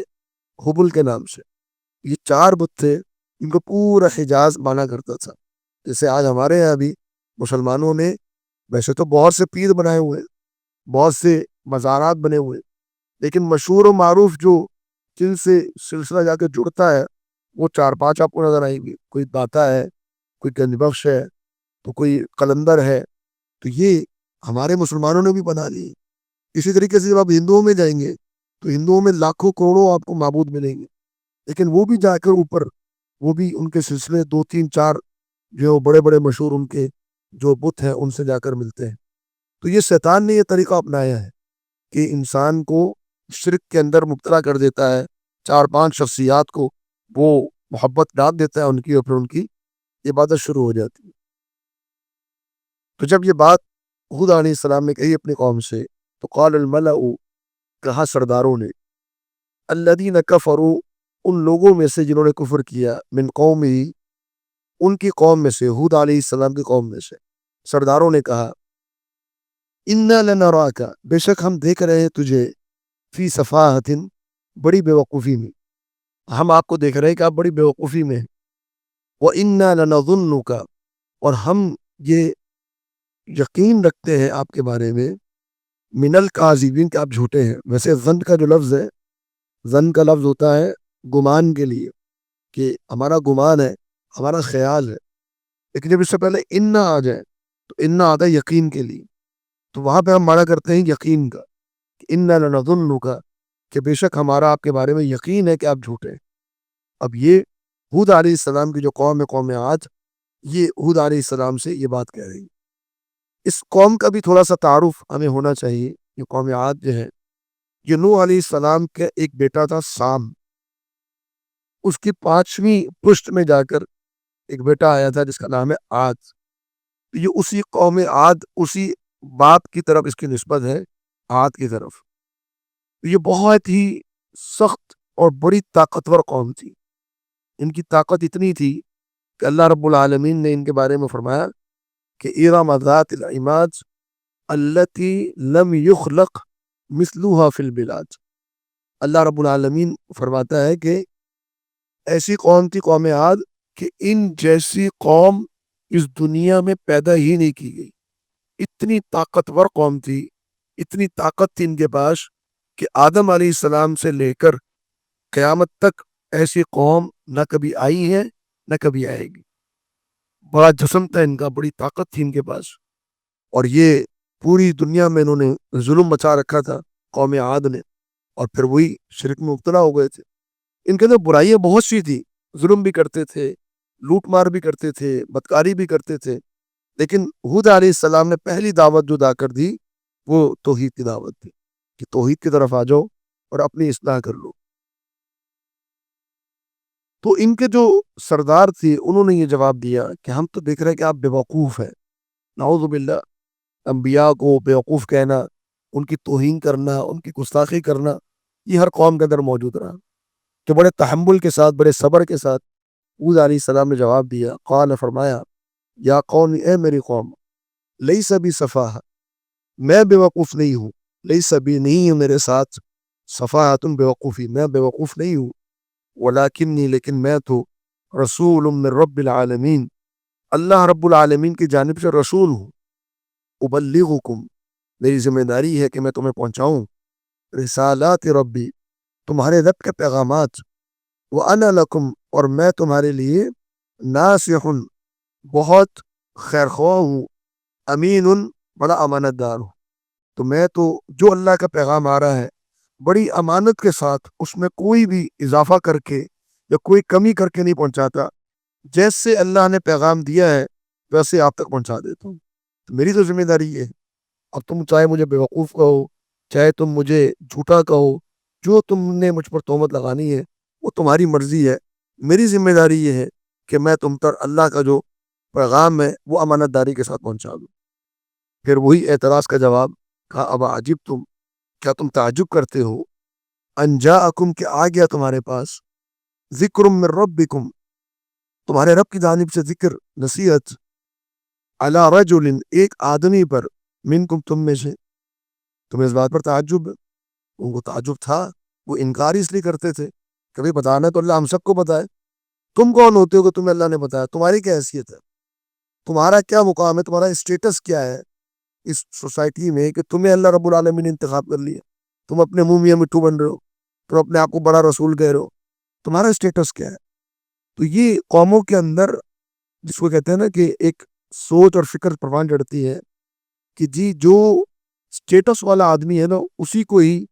حبل کے نام سے۔ یہ 4 بت تھے، ان کو پورا حجاز مانا کرتا تھا۔ جیسے آج ہمارے یہاں بھی مسلمانوں نے ویسے تو بہت سے پیر بنائے ہوئے، بہت سے مزارات بنے ہوئے، لیکن مشہور و معروف جو جن سے سلسلہ جا کے جڑتا ہے وہ 4-5 آپ کو نظر آئیں گے۔ کوئی داتا ہے، کوئی گنج بخش ہے، تو کوئی قلندر ہے، تو یہ ہمارے مسلمانوں نے بھی بنا لی۔ اسی طریقے سے جب آپ ہندوؤں میں جائیں گے تو ہندوؤں میں لاکھوں کروڑوں آپ کو معبود ملیں گے، لیکن وہ بھی جا کر اوپر وہ بھی ان کے سلسلے 2-3-4 جو بڑے بڑے مشہور ان کے جو بت ہیں ان سے جا کر ملتے ہیں۔ تو یہ شیطان نے یہ طریقہ اپنایا ہے کہ انسان کو شرک کے اندر مبتلا کر دیتا ہے، 4-5 شخصیات کو وہ محبت ڈال دیتا ہے ان کی، اور پھر ان کی عبادت شروع ہو جاتی ہے۔ تو جب یہ بات ہود علیہ السلام نے کہی اپنی قوم سے، تو قال الملأ، کہا سرداروں نے، الذین کفروا، ان لوگوں میں سے جنہوں نے کفر کیا، من قومہ، ان کی قوم میں سے، ہود علیہ السلام کی قوم میں سے، سرداروں نے کہا، انا لنراک، بے شک ہم دیکھ رہے ہیں تجھے، فی سفاہۃ، بڑی بے وقوفی میں، ہم آپ کو دیکھ رہے ہیں کہ آپ بڑی بے وقوفی میں ہیں، وَإِنَّا لَنَظُنُّكَ، اور ہم یہ یقین رکھتے ہیں آپ کے بارے میں، من الکاذبین، کہ آپ جھوٹے ہیں۔ ویسے ظن کا جو لفظ ہے، ظن کا لفظ ہوتا ہے گمان کے لیے، کہ ہمارا گمان ہے، ہمارا خیال ہے، لیکن جب اس سے پہلے انا آ جائے تو انا آتا ہے یقین کے لیے، تو وہاں پہ ہم مانا کرتے ہیں یقین کا، کہ انا لنظنک، کہ بے شک ہمارا آپ کے بارے میں یقین ہے کہ آپ جھوٹے ہیں۔ اب یہ ہود علیہ السلام کی جو قوم ہے، قوم عاد، یہ ہود علیہ السلام سے یہ بات کہہ رہی ہے۔ اس قوم کا بھی تھوڑا سا تعارف ہمیں ہونا چاہیے۔ یہ قوم عاد جو ہے یہ نوح علیہ السلام کا ایک بیٹا تھا سام، اس کی 5ویں پشت میں جا کر ایک بیٹا آیا تھا جس کا نام ہے عاد۔ یہ اسی قوم عاد، اسی باپ کی طرف اس کی نسبت ہے، عاد کی طرف۔ یہ بہت ہی سخت اور بڑی طاقتور قوم تھی۔ ان کی طاقت اتنی تھی کہ اللہ رب العالمین نے ان کے بارے میں فرمایا کہ ارم ذات العماد التی لم یخلق مثلها فی البلاد۔ اللہ رب العالمین فرماتا ہے کہ ایسی قوم تھی قوم عاد کہ ان جیسی قوم اس دنیا میں پیدا ہی نہیں کی گئی۔ اتنی طاقتور قوم تھی، اتنی طاقت تھی ان کے پاس کہ آدم علیہ السلام سے لے کر قیامت تک ایسی قوم نہ کبھی آئی ہے نہ کبھی آئے گی۔ بڑا جسم تھا ان کا، بڑی طاقت تھی ان کے پاس، اور یہ پوری دنیا میں انہوں نے ظلم مچا رکھا تھا قوم عاد نے، اور پھر وہی شرک میں مبتلا ہو گئے تھے۔ ان کے اندر برائیاں بہت سی تھی، ظلم بھی کرتے تھے، لوٹ مار بھی کرتے تھے، بدکاری بھی کرتے تھے، لیکن ہود علیہ السلام نے پہلی دعوت جو دا کر دی وہ توحید کی دعوت تھی کہ توحید کی طرف آ جاؤ اور اپنی اصلاح کر لو۔ تو ان کے جو سردار تھے انہوں نے یہ جواب دیا کہ ہم تو دیکھ رہے ہیں کہ آپ بیوقوف ہیں۔ نعوذ باللہ، انبیاء کو بیوقوف کہنا، ان کی توہین کرنا، ان کی گستاخی کرنا، یہ ہر قوم کے اندر موجود رہا۔ تو بڑے تحمل کے ساتھ، بڑے صبر کے ساتھ ہود علیہ السلام نے جواب دیا، قال، فرمایا، یا قوم، اے میری قوم، لیس بی سفاہہ، میں بیوقوف نہیں ہوں، لیس بی نہیں ہوں میرے ساتھ سفاہۃ بیوقوفی، میں بیوقوف نہیں ہوں، ولیکنی، لیکن میں تو رسول من رب العالمین، اللہ رب العالمین کی جانب سے رسول ہوں، ابلغکم، میری ذمہ داری ہے کہ میں تمہیں پہنچاؤں رسالات ربی، تمہارے رب کے پیغامات، وانا لکم، اور میں تمہارے لیے ناصح، بہت خیرخواہ ہوں، امین، بڑا امانت دار ہوں۔ تو میں تو جو اللہ کا پیغام آ رہا ہے بڑی امانت کے ساتھ، اس میں کوئی بھی اضافہ کر کے یا کوئی کمی کر کے نہیں پہنچاتا، جیسے اللہ نے پیغام دیا ہے ویسے آپ تک پہنچا دیتا ہوں۔ تو میری تو ذمہ داری یہ ہے، اب تم چاہے مجھے بیوقوف کہو، چاہے تم مجھے جھوٹا کہو، جو تم نے مجھ پر تہمت لگانی ہے وہ تمہاری مرضی ہے، میری ذمہ داری یہ ہے کہ میں تم پر اللہ کا جو پیغام ہے وہ امانت داری کے ساتھ پہنچا دوں۔ پھر وہی اعتراض کا جواب کہا، اب عجب تم، کیا تم تعجب کرتے ہو، ان جاءکم، کہ آ گیا تمہارے پاس، ذکر من ربکم، تمہارے رب کی جانب سے ذکر، نصیحت، علی رجل، ایک آدمی پر، منکم، تم میں سے، تمہیں اس بات پر تعجب ہے؟ ان کو تعجب تھا، وہ انکار اس لیے کرتے تھے، کبھی بتانا تو اللہ ہم سب کو بتائے، تم کون ہوتے ہو کہ تمہیں اللہ نے بتایا، تمہاری کیا حیثیت ہے، تمہارا کیا مقام ہے، تمہارا اسٹیٹس کیا ہے اس سوسائٹی میں کہ تمہیں اللہ رب العالمین نے انتخاب کر لیا، تم اپنے منہ میاں مٹھو بن رہے ہو، تم اپنے آپ کو بڑا رسول کہہ رہے ہو، تمہارا اسٹیٹس کیا ہے؟ تو یہ قوموں کے اندر جس کو کہتے ہیں نا کہ ایک سوچ اور فکر پروان چڑھتی ہے کہ جی جو اسٹیٹس والا آدمی ہے نا اسی کو ہی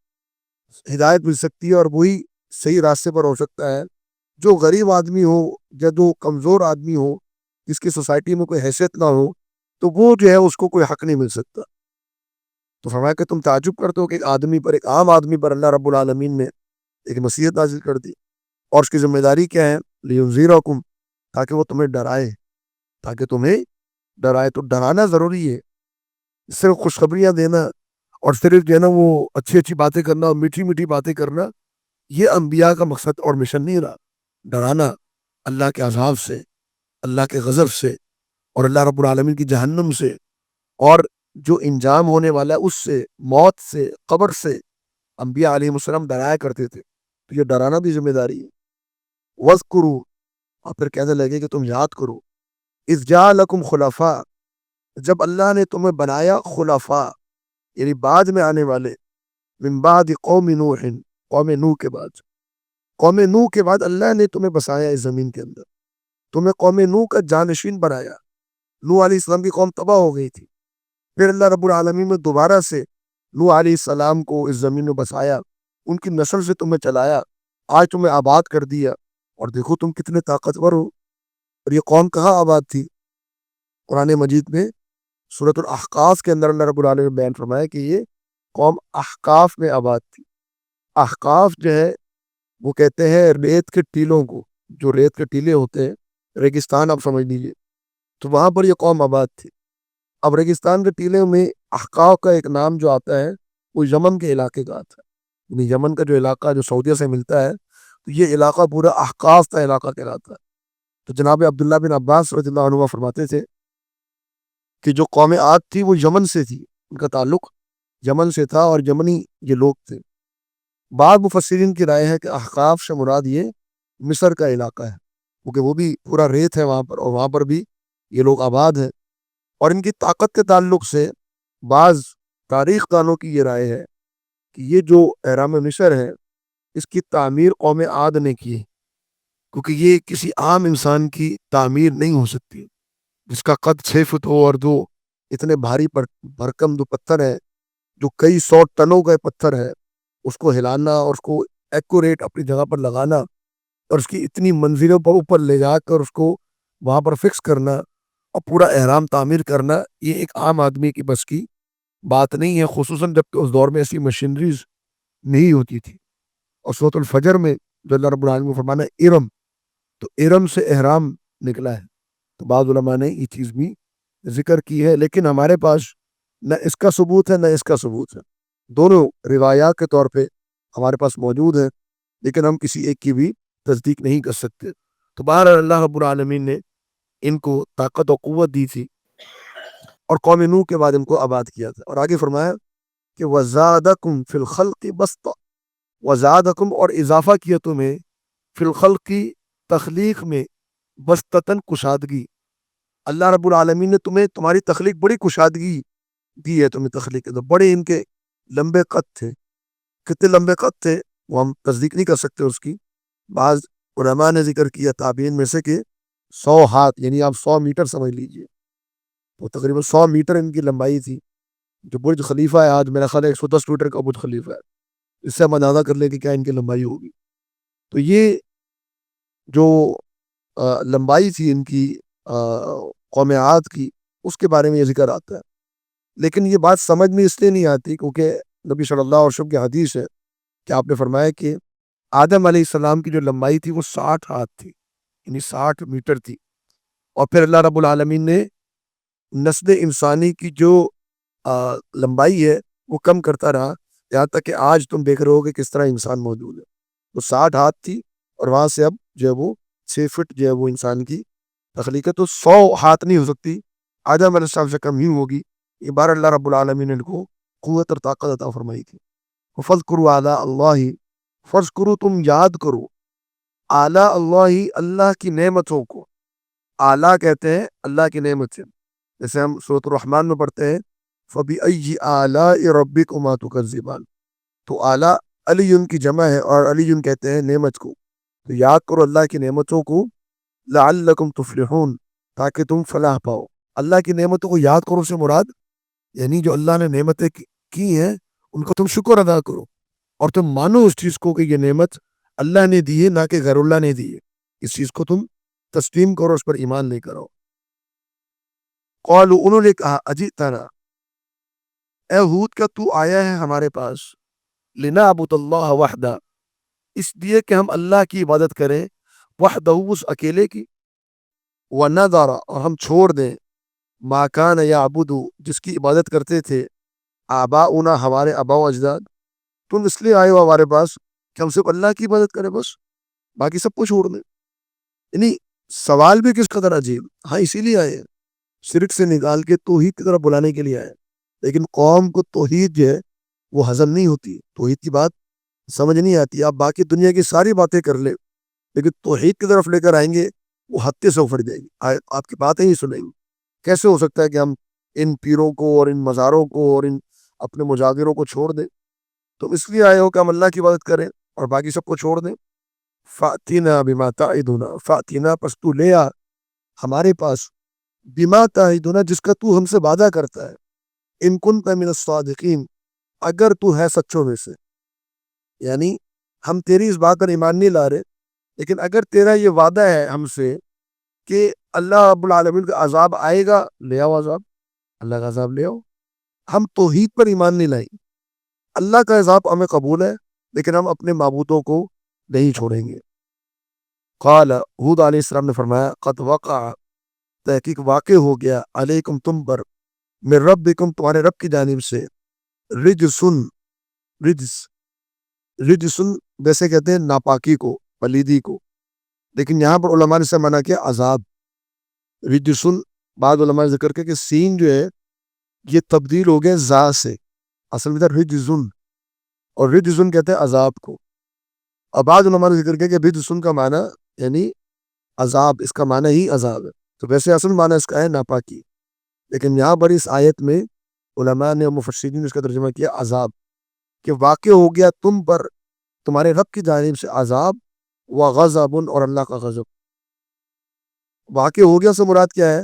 ہدایت مل سکتی ہے اور وہی صحیح راستے پر ہو سکتا ہے، جو غریب آدمی ہو یا جو کمزور آدمی ہو جس کی سوسائٹی میں کوئی حیثیت نہ ہو تو وہ جو ہے اس کو کوئی حق نہیں مل سکتا۔ تو فرمایا کہ تم تعجب کرتے ہو کہ ایک آدمی پر، ایک عام آدمی پر اللہ رب العالمین نے ایک نصیحت نازل کر دی، اور اس کی ذمہ داری کیا ہے، لینذیرکم، تاکہ وہ تمہیں ڈرائے، تاکہ تمہیں ڈرائے۔ تو ڈرانا ضروری ہے، صرف خوشخبریاں دینا اور صرف جو ہے نا وہ اچھی اچھی باتیں کرنا اور میٹھی میٹھی باتیں کرنا یہ انبیاء کا مقصد اور مشن نہیں رہا۔ ڈرانا اللہ کے عذاب سے، اللہ کے غضب سے، اور اللہ رب العالمین کی جہنم سے، اور جو انجام ہونے والا ہے اس سے، موت سے، قبر سے، انبیاء علیہ السلام ڈرایا کرتے تھے۔ تو یہ ڈرانا بھی ذمہ داری ہے۔ وَاذْكُرُوا، اور پھر کہنے لگے کہ تم یاد کرو، اذ جعلکم خلفاء، جب اللہ نے تمہیں بنایا خلفاء، یعنی بعد میں آنے والے، من بعد قوم نوح، قوم نوح کے بعد، قوم نوح کے بعد اللہ نے تمہیں بسایا اس زمین کے اندر، تمہیں قوم نوح کا جانشین بنایا۔ نوح علیہ السلام کی قوم تباہ ہو گئی تھی، پھر اللہ رب العالمین نے دوبارہ سے نوح علیہ السلام کو اس زمین میں بسایا، ان کی نسل سے تمہیں چلایا، آج تمہیں آباد کر دیا، اور دیکھو تم کتنے طاقتور ہو۔ اور یہ قوم کہاں آباد تھی؟ قرآن مجید میں سورۃ الاحقاف کے اندر اللہ رب العالمین نے بیان فرمایا کہ یہ قوم احقاف میں آباد تھی۔ احقاف جو ہے وہ کہتے ہیں ریت کے ٹیلوں کو، جو ریت کے ٹیلے ہوتے ہیں، ریگستان آپ سمجھ لیجیے، تو وہاں پر یہ قوم آباد تھی۔ اب ریگستان کے ٹیلے میں احقاف کا ایک نام جو آتا ہے وہ یمن کے علاقے کا آتا ہے، یعنی یمن کا جو علاقہ جو سعودیہ سے ملتا ہے، تو یہ علاقہ پورا احقاف کا علاقہ کہلاتا ہے۔ تو جناب عبداللہ بن عباس رضی اللہ عنہ فرماتے تھے کہ جو قوم عاد تھی وہ یمن سے تھی، ان کا تعلق یمن سے تھا اور یمنی یہ لوگ تھے۔ بعض مفسرین کی رائے ہے کہ احقاف سے مراد یہ مصر کا علاقہ ہے، کیونکہ وہ بھی پورا ریت ہے وہاں پر، اور وہاں پر بھی یہ لوگ آباد ہیں۔ اور ان کی طاقت کے تعلق سے بعض تاریخ دانوں کی یہ رائے ہے کہ یہ جو اہرام مصر ہے اس کی تعمیر قوم عاد نے کی ہے، کیونکہ یہ کسی عام انسان کی تعمیر نہیں ہو سکتی، جس کا قد 6 فٹ ہو اور جو اتنے بھاری بھرکم جو پتھر ہے، جو کئی 100 ٹنوں کا پتھر ہے، اس کو ہلانا اور اس کو ایکوریٹ اپنی جگہ پر لگانا اور اس کی اتنی منزلوں پر اوپر لے جا کر اس کو وہاں پر فکس کرنا اور پورا احرام تعمیر کرنا، یہ ایک عام آدمی کی بس کی بات نہیں ہے، خصوصاً جبکہ اس دور میں ایسی مشینریز نہیں ہوتی تھی۔ اور سورۃ الفجر میں جو اللہ رب العالمین کو فرمانا ارم، تو ارم سے احرام نکلا ہے۔ تو بعض علماء نے یہ چیز بھی ذکر کی ہے، لیکن ہمارے پاس نہ اس کا ثبوت ہے نہ اس کا ثبوت ہے، دونوں روایات کے طور پہ ہمارے پاس موجود ہیں، لیکن ہم کسی ایک کی بھی تصدیق نہیں کر سکتے۔ تو بہرحال اللہ رب العالمین نے ان کو طاقت و قوت دی تھی اور قوم نوح کے بعد ان کو آباد کیا تھا۔ اور آگے فرمایا کہ وَزَادَكُمْ فِي الْخَلْقِ بَسْطًا، وَزَادَكُمْ اور اضافہ کیا تمہیں فی الخلق کی تخلیق میں بسطتاً کشادگی۔ اللہ رب العالمین نے تمہیں تمہاری تخلیق بڑی کشادگی دی ہے تمہیں تخلیق، تو بڑے ان کے لمبے قد تھے، کتنے لمبے قد تھے وہ ہم تصدیق نہیں کر سکتے اس کی۔ بعض علماء نے ذکر کیا تابعین میں سے کہ 100 ہاتھ، یعنی آپ 100 میٹر سمجھ لیجئے، وہ تقریباً 100 میٹر ان کی لمبائی تھی۔ جو برج خلیفہ ہے آج میرا خیال ہے 110 میٹر کا برج خلیفہ ہے، اس سے ہم اندازہ کر لیں کہ کیا ان کی لمبائی ہوگی۔ تو یہ جو لمبائی تھی ان کی قوم عاد کی، اس کے بارے میں یہ ذکر آتا ہے، لیکن یہ بات سمجھ میں اس لیے نہیں آتی کیونکہ نبی صلی اللہ علیہ وسلم کی حدیث ہے کہ آپ نے فرمایا کہ آدم علیہ السلام کی جو لمبائی تھی وہ 60 ہاتھ تھی، یعنی 60 میٹر تھی، اور پھر اللہ رب العالمین نے نسل انسانی کی جو لمبائی ہے وہ کم کرتا رہا، یہاں تک کہ آج تم دیکھ رہے ہو کہ کس طرح انسان موجود ہے۔ وہ 60 ہاتھ تھی اور وہاں سے اب جو ہے وہ 6 فٹ جو ہے وہ انسان کی تخلیق ہے، تو 100 ہاتھ نہیں ہو سکتی، آدم علیہ السلام سے کم ہی ہوگی۔ یہ بار اللہ رب العالمین نے ان کو قوت اور طاقت عطا فرمائی تھی۔ فَاذْكُرُوا آلَاءَ اللَّهِ، فَاذْكُرُوا تم یاد کرو آلَاءَ اللَّهِ اللہ کی نعمتوں کو۔ آلہ کہتے ہیں اللہ کی نعمت سے، جیسے ہم سورۃ الرحمن میں پڑھتے ہیں فَبِأَيِّ آلَاءِ رَبِّكُمَا تُكَذِّبَانِ، تو آلہ علی کی جمع ہے اور علی کہتے ہیں نعمت کو۔ تو یاد کرو اللہ کی نعمتوں کو، لعلکم تفلحون، تاکہ تم فلاح پاؤ۔ اللہ کی نعمتوں کو یاد کرو سے مراد یعنی جو اللہ نے نعمتیں کی ہیں ان کا تم شکر ادا کرو، اور تم مانو اس چیز کو کہ یہ نعمت اللہ نے دی ہے نہ کہ غیر اللہ نے دی ہے، اس چیز کو تم تسلیم کرو، اس پر ایمان لے کرو۔ قالوا انہوں نے کہا اجئتنا، اے ہود کیا تو آیا ہے ہمارے پاس، لنعبد اللہ وحدہ، اس لیے کہ ہم اللہ کی عبادت کریں، وحدہ اس اکیلے کی، ونذر اور ہم چھوڑ دیں، ما کان یعبد جس کی عبادت کرتے تھے، آباؤنا ہمارے آباء و اجداد۔ تم اس لیے آئے ہو ہمارے پاس کہ ہم صرف اللہ کی عبادت کریں بس، باقی سب کو چھوڑ دیں؟ یعنی سوال بھی کس قدر عجیب، ہاں اسی لیے آئے ہیں، شرک سے نکال کے توحید کی طرف بلانے کے لیے آئے، لیکن قوم کو توحید جو ہے وہ ہضم نہیں ہوتی، توحید کی بات سمجھ نہیں آتی۔ آپ باقی دنیا کی ساری باتیں کر لیں لیکن توحید کی طرف لے کر آئیں گے وہ ہتے سے اپھڑ جائے گی، آپ کی باتیں ہی سنیں گے۔ کیسے ہو سکتا ہے کہ ہم ان پیروں کو اور ان مزاروں کو اور ان اپنے مجاگروں کو چھوڑ دیں؟ تو اس لیے آئے ہو کہ ہم اللہ کی عبادت کریں اور باقی سب کو چھوڑ دیں۔ فَأْتِنَا بِمَا تَعِدُنَا، فَأْتِنَا پس تو لے آ ہمارے پاس، بِمَا تَعِدُنَا جس کا تو ہم سے وعدہ کرتا ہے، ان كُنتَ مِنَ الصَّادِقِينَ اگر تو ہے سچوں میں سے، یعنی ہم تیری اس بات پر ایمان نہیں لا رہے، لیکن اگر تیرا یہ وعدہ ہے ہم سے کہ اللہ رب العالمین کا عذاب آئے گا، لے آؤ عذاب، اللہ کا عذاب لے آؤ۔ ہم توحید پر ایمان نہیں لائیں، اللہ کا عذاب ہمیں قبول ہے لیکن ہم اپنے معبودوں کو نہیں چھوڑیں گے۔ قال ہود علیہ السلام نے فرمایا قد وقع، تحقیق واقع ہو گیا، علیکم تم پر، من ربکم تمہارے رب کی جانب سے، رجسن، رجس، رجسن ویسے کہتے ہیں ناپاکی کو، پلیدی کو، لیکن یہاں پر علماء نے اس سے منع کیا عذاب۔ رجسن بعض علماء نے ذکر کیا کہ سین جو ہے یہ تبدیل ہو گئے زا سے، اصل میں تھا رجزن، اور رجزن کہتے ہیں عذاب کو۔ اب بعض علماء نے ذکر کیا کہ رجسن کا معنی یعنی عذاب، اس کا معنی ہی عذاب ہے، تو ویسے اصل معنی اس کا ہے ناپاکی، لیکن یہاں پر اس آیت میں علماء نے مفسرین نے اس کا ترجمہ کیا عذاب، کہ واقع ہو گیا تم پر تمہارے رب کی جانب سے عذاب، و غضب، اور اللہ کا غضب۔ واقع ہو گیا سے مراد کیا ہے؟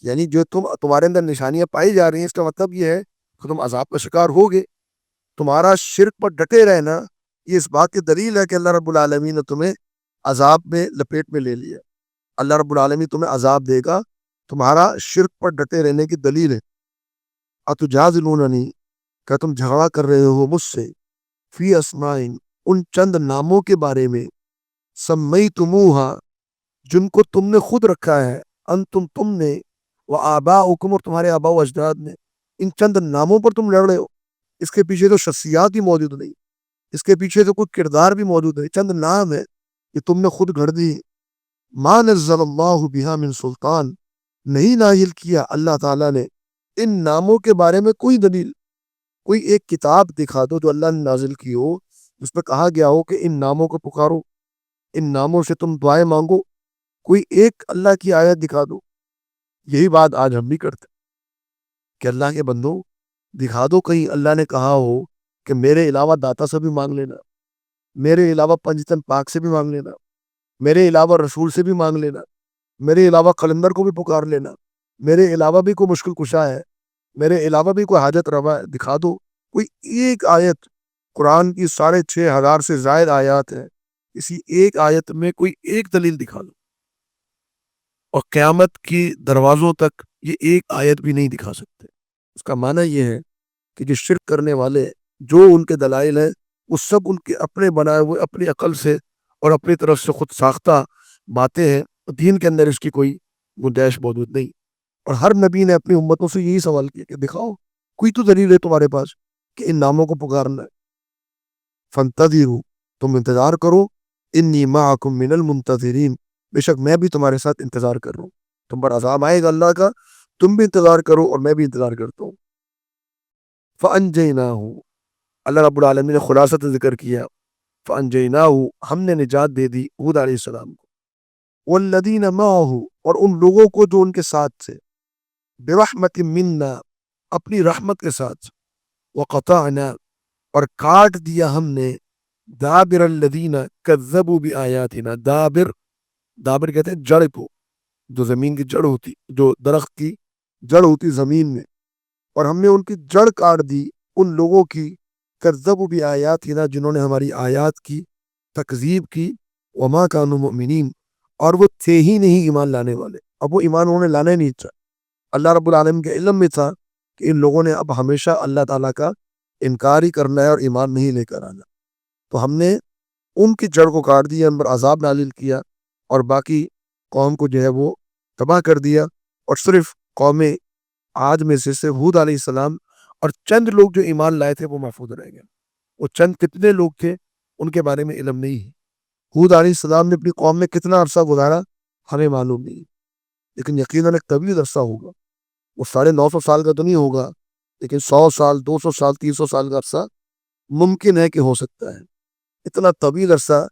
یعنی جو تمہارے اندر نشانیاں پائی جا رہی ہیں، اس کا مطلب یہ ہے کہ تم عذاب کا شکار ہوگے۔ تمہارا شرک پر ڈٹے رہنا یہ اس بات کی دلیل ہے کہ اللہ رب العالمین نے تمہیں عذاب میں لپیٹ میں لے لیا۔ اللہ رب العالمین تمہیں عذاب دے گا، تمہارا شرک پر ڈٹے رہنے کی دلیل ہے۔ اتجادلوننی، کہ تم جھگڑا کر رہے ہو مجھ سے، فی اسمائن، ان چند ناموں کے بارے میں، سمیتموہا، جن کو تم نے خود رکھا ہے، انتم، تم نے، و آباؤکم، اور تمہارے آباء و اجداد نے، ان چند ناموں پر تم لڑ رہے ہو۔ اس کے پیچھے تو شخصیات بھی موجود نہیں، اس کے پیچھے تو کوئی کردار بھی موجود نہیں، چند نام ہے کہ تم نے خود گھڑ دی۔ ما نزل اللہ بہا من سلطان، نہیں نازل کیا اللہ تعالیٰ نے ان ناموں کے بارے میں کوئی دلیل، کوئی ایک کتاب دکھا دو جو اللہ نے نازل کی ہو، جس میں کہا گیا ہو کہ ان ناموں کو پکارو، ان ناموں سے تم دعائیں مانگو، کوئی ایک اللہ کی آیت دکھا دو۔ یہی بات آج ہم بھی کرتے کہ اللہ کے بندوں دکھا دو کہیں اللہ نے کہا ہو کہ میرے علاوہ داتا سے بھی مانگ لینا، میرے علاوہ پنجتن پاک سے بھی مانگ لینا، میرے علاوہ رسول سے بھی مانگ لینا، میرے علاوہ قلندر کو بھی پکار لینا، میرے علاوہ بھی کوئی مشکل کشا ہے، میرے علاوہ بھی کوئی حاجت روا ہے، دکھا دو کوئی ایک آیت۔ قرآن کی 6,500 سے زائد آیات ہیں، اسی ایک آیت میں کوئی ایک دلیل دکھا دو، اور قیامت کی دروازوں تک یہ ایک آیت بھی نہیں دکھا سکتے۔ اس کا معنی یہ ہے کہ جو شرک کرنے والے جو ان کے دلائل ہیں وہ سب ان کے اپنے بنائے ہوئے، اپنی عقل سے اور اپنی طرف سے خود ساختہ باتیں ہیں، دین کے اندر اس کی کوئی گنجائش موجود نہیں۔ اور ہر نبی نے اپنی امتوں سے یہی سوال کیا کہ دکھاؤ کوئی تو دلیل ہے تمہارے پاس کہ ان ناموں کو پکارنا ہے۔ فانتظروا، تم انتظار کرو، انی معکم من المنتظرین، بے شک میں بھی تمہارے ساتھ انتظار کر رہا ہوں، تم پر عذاب آئے گا اللہ کا، تم بھی انتظار کرو اور میں بھی انتظار کرتا ہوں۔ فَأَنْجَيْنَاهُ، اللہ رب العالمین نے خلاصۃ ذکر کیا، فَأَنْجَيْنَاهُ، ہم نے نجات دے دی ہود علیہ السلام کو، وَالَّذِينَ مَعَهُ، اور ان لوگوں کو جو ان کے ساتھ تھے، بِرَحْمَةٍ مِنَّا، اپنی رحمت کے ساتھ، وَقَطَعْنَا، اور کاٹ دیا ہم نے، دابر الذین کذبوا بآیاتنا، دابر کہتے ہیں جڑ کو، جو زمین کی جڑ ہوتی، جو درخت کی جڑ ہوتی زمین میں، اور ہم نے ان کی جڑ کاٹ دی ان لوگوں کی، کذبوا بآیاتنا، جنہوں نے ہماری آیات کی تکذیب کی، وما کانوا مؤمنین، اور وہ تھے ہی نہیں ایمان لانے والے۔ اب وہ ایمان انہوں نے لانا ہی نہیں تھا، اللہ رب العالمین کے علم میں تھا کہ ان لوگوں نے اب ہمیشہ اللہ تعالیٰ کا انکار ہی کرنا ہے اور ایمان نہیں لے کر آنا، تو ہم نے ان کی جڑ کو کاٹ دیا، ان پر عذاب نازل کیا، اور باقی قوم کو جو ہے وہ تباہ کر دیا، اور صرف قوم عاد میں سے ہود علیہ السلام اور چند لوگ جو ایمان لائے تھے وہ محفوظ رہ گئے۔ وہ چند کتنے لوگ تھے ان کے بارے میں علم نہیں ہے، ہود علیہ السلام نے اپنی قوم میں کتنا عرصہ گزارا ہمیں معلوم نہیں، لیکن یقیناً ایک طویل عرصہ ہوگا، وہ 950 سال کا تو نہیں ہوگا، لیکن 100 سال، 200 سال، 300 سال کا عرصہ ممکن ہے کہ ہو سکتا ہے۔ اتنا طویل عرصہ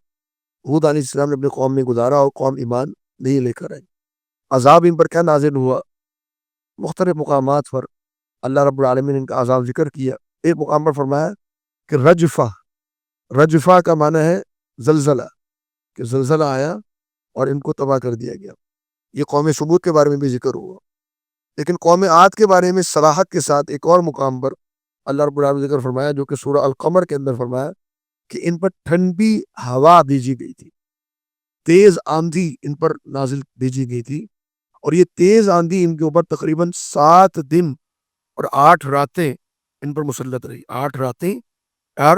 ہود علیہ السلام نے اپنی قوم میں گزارا اور قوم ایمان نہیں لے کر آئی۔ عذاب ان پر کیا نازل ہوا؟ مختلف مقامات پر اللہ رب العالمین نے ان کا عذاب ذکر کیا۔ ایک مقام پر فرمایا کہ رجفہ کا معنی ہے زلزلہ، کہ زلزلہ آیا اور ان کو تباہ کر دیا گیا۔ یہ قوم ثمود کے بارے میں بھی ذکر ہوا، لیکن قوم عاد کے بارے میں صراحت کے ساتھ ایک اور مقام پر اللہ رب العالمین نے ذکر فرمایا، جو کہ سورہ القمر کے اندر فرمایا کہ ان پر ٹھنڈی ہوا بھیجی گئی تھی، تیز آندھی ان پر نازل بھیجی گئی تھی، اور یہ تیز آندھی ان کے اوپر تقریباً 7 دن اور 8 راتیں ان پر مسلط رہی، 8 راتیں اور